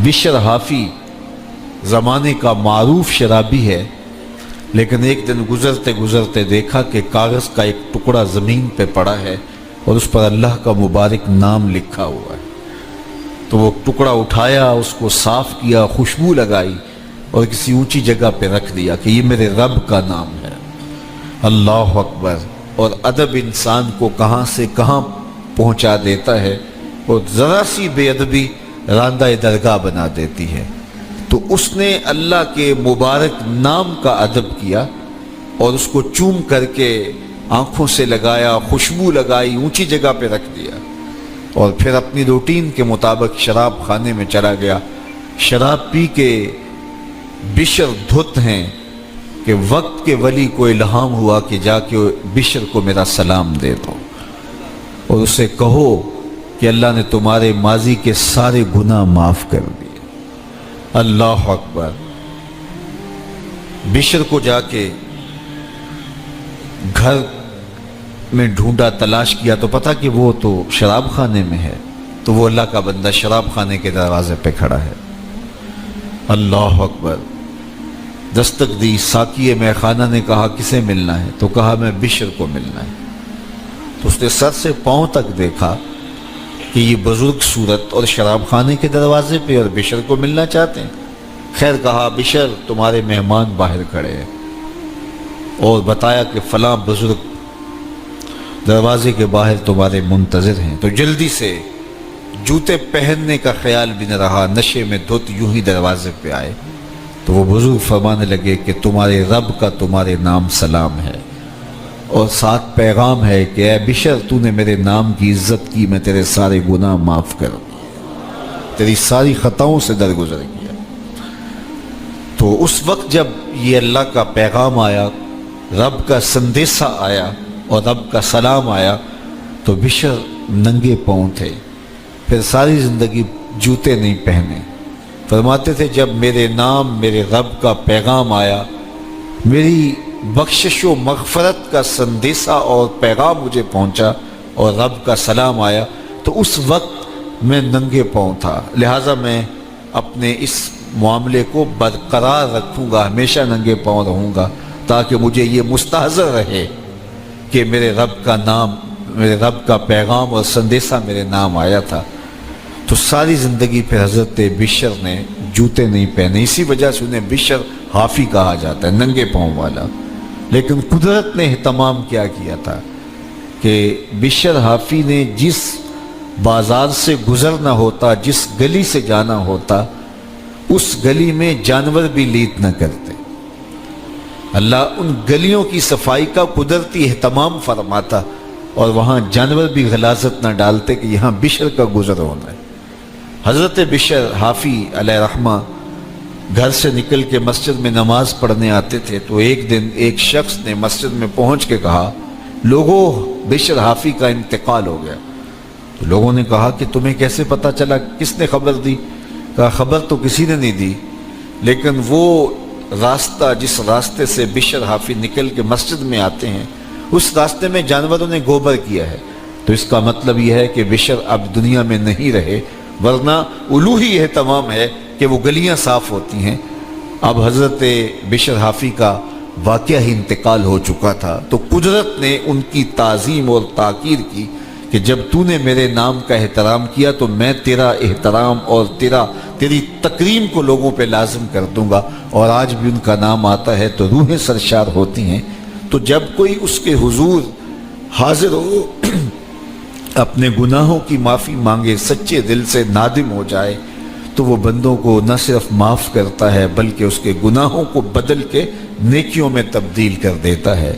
بشر حافی زمانے کا معروف شرابی ہے، لیکن ایک دن گزرتے گزرتے دیکھا کہ کاغذ کا ایک ٹکڑا زمین پہ پڑا ہے اور اس پر اللہ کا مبارک نام لکھا ہوا ہے۔ تو وہ ٹکڑا اٹھایا، اس کو صاف کیا، خوشبو لگائی اور کسی اونچی جگہ پہ رکھ دیا کہ یہ میرے رب کا نام ہے۔ اللہ اکبر! اور ادب انسان کو کہاں سے کہاں پہنچا دیتا ہے، اور ذرا سی بے ادبی راندہ درگاہ بنا دیتی ہے۔ تو اس نے اللہ کے مبارک نام کا ادب کیا اور اس کو چوم کر کے آنکھوں سے لگایا، خوشبو لگائی، اونچی جگہ پہ رکھ دیا، اور پھر اپنی روٹین کے مطابق شراب خانے میں چلا گیا۔ شراب پی کے بشر دھت ہیں کہ وقت کے ولی کو الہام ہوا کہ جا کے بشر کو میرا سلام دے دو اور اسے کہو کہ اللہ نے تمہارے ماضی کے سارے گناہ معاف کر دیے۔ اللہ اکبر! بشر کو جا کے گھر میں ڈھونڈا، تلاش کیا تو پتہ کہ وہ تو شراب خانے میں ہے۔ تو وہ اللہ کا بندہ شراب خانے کے دروازے پہ کھڑا ہے۔ اللہ اکبر! دستک دی، ساقی مے خانہ نے کہا کسے ملنا ہے؟ تو کہا میں بشر کو ملنا ہے۔ تو اس نے سر سے پاؤں تک دیکھا کہ یہ بزرگ صورت اور شراب خانے کے دروازے پہ، اور بشر کو ملنا چاہتے ہیں۔ خیر، کہا بشر تمہارے مہمان باہر کھڑے ہیں، اور بتایا کہ فلاں بزرگ دروازے کے باہر تمہارے منتظر ہیں۔ تو جلدی سے جوتے پہننے کا خیال بھی نہ رہا، نشے میں دھت یوں ہی دروازے پہ آئے۔ تو وہ بزرگ فرمانے لگے کہ تمہارے رب کا تمہارے نام سلام ہے، اور ساتھ پیغام ہے کہ اے بشر تو نے میرے نام کی عزت کی، میں تیرے سارے گناہ معاف کر دوں، تیری ساری خطاؤں سے درگزر کیا۔ تو اس وقت جب یہ اللہ کا پیغام آیا، رب کا سندیسہ آیا اور رب کا سلام آیا، تو بشر ننگے پاؤں تھے، پھر ساری زندگی جوتے نہیں پہنے۔ فرماتے تھے جب میرے نام، میرے رب کا پیغام آیا، میری بخشش و مغفرت کا سندیسہ اور پیغام مجھے پہنچا اور رب کا سلام آیا، تو اس وقت میں ننگے پاؤں تھا، لہٰذا میں اپنے اس معاملے کو برقرار رکھوں گا، ہمیشہ ننگے پاؤں رہوں گا، تاکہ مجھے یہ مستحضر رہے کہ میرے رب کا نام، میرے رب کا پیغام اور سندیسہ میرے نام آیا تھا۔ تو ساری زندگی پھر حضرت بشر نے جوتے نہیں پہنے، اسی وجہ سے انہیں بشر حافی کہا جاتا ہے، ننگے پاؤں والا۔ لیکن قدرت نے اہتمام کیا کیا تھا کہ بشر حافی نے جس بازار سے گزرنا ہوتا، جس گلی سے جانا ہوتا، اس گلی میں جانور بھی لیت نہ کرتے۔ اللہ ان گلیوں کی صفائی کا قدرتی اہتمام فرماتا، اور وہاں جانور بھی غلاظت نہ ڈالتے کہ یہاں بشر کا گزر ہونا ہے۔ حضرت بشر حافی علیہ رحمہ گھر سے نکل کے مسجد میں نماز پڑھنے آتے تھے۔ تو ایک دن ایک شخص نے مسجد میں پہنچ کے کہا، لوگوں بشر حافی کا انتقال ہو گیا۔ تو لوگوں نے کہا کہ تمہیں کیسے پتہ چلا، کس نے خبر دی؟ کہا خبر تو کسی نے نہیں دی، لیکن وہ راستہ جس راستے سے بشر حافی نکل کے مسجد میں آتے ہیں، اس راستے میں جانوروں نے گوبر کیا ہے۔ تو اس کا مطلب یہ ہے کہ بشر اب دنیا میں نہیں رہے، ورنہ الوہی اہتمام ہے کہ وہ گلیاں صاف ہوتی ہیں۔ اب حضرت بشر حافی کا واقعہ ہی انتقال ہو چکا تھا، تو قدرت نے ان کی تعظیم اور تاکیر کی کہ جب تو نے میرے نام کا احترام کیا تو میں تیرا احترام اور تیری تکریم کو لوگوں پہ لازم کر دوں گا، اور آج بھی ان کا نام آتا ہے تو روحیں سرشار ہوتی ہیں۔ تو جب کوئی اس کے حضور حاضر ہو، اپنے گناہوں کی معافی مانگے، سچے دل سے نادم ہو جائے، تو وہ بندوں کو نہ صرف معاف کرتا ہے بلکہ اس کے گناہوں کو بدل کے نیکیوں میں تبدیل کر دیتا ہے۔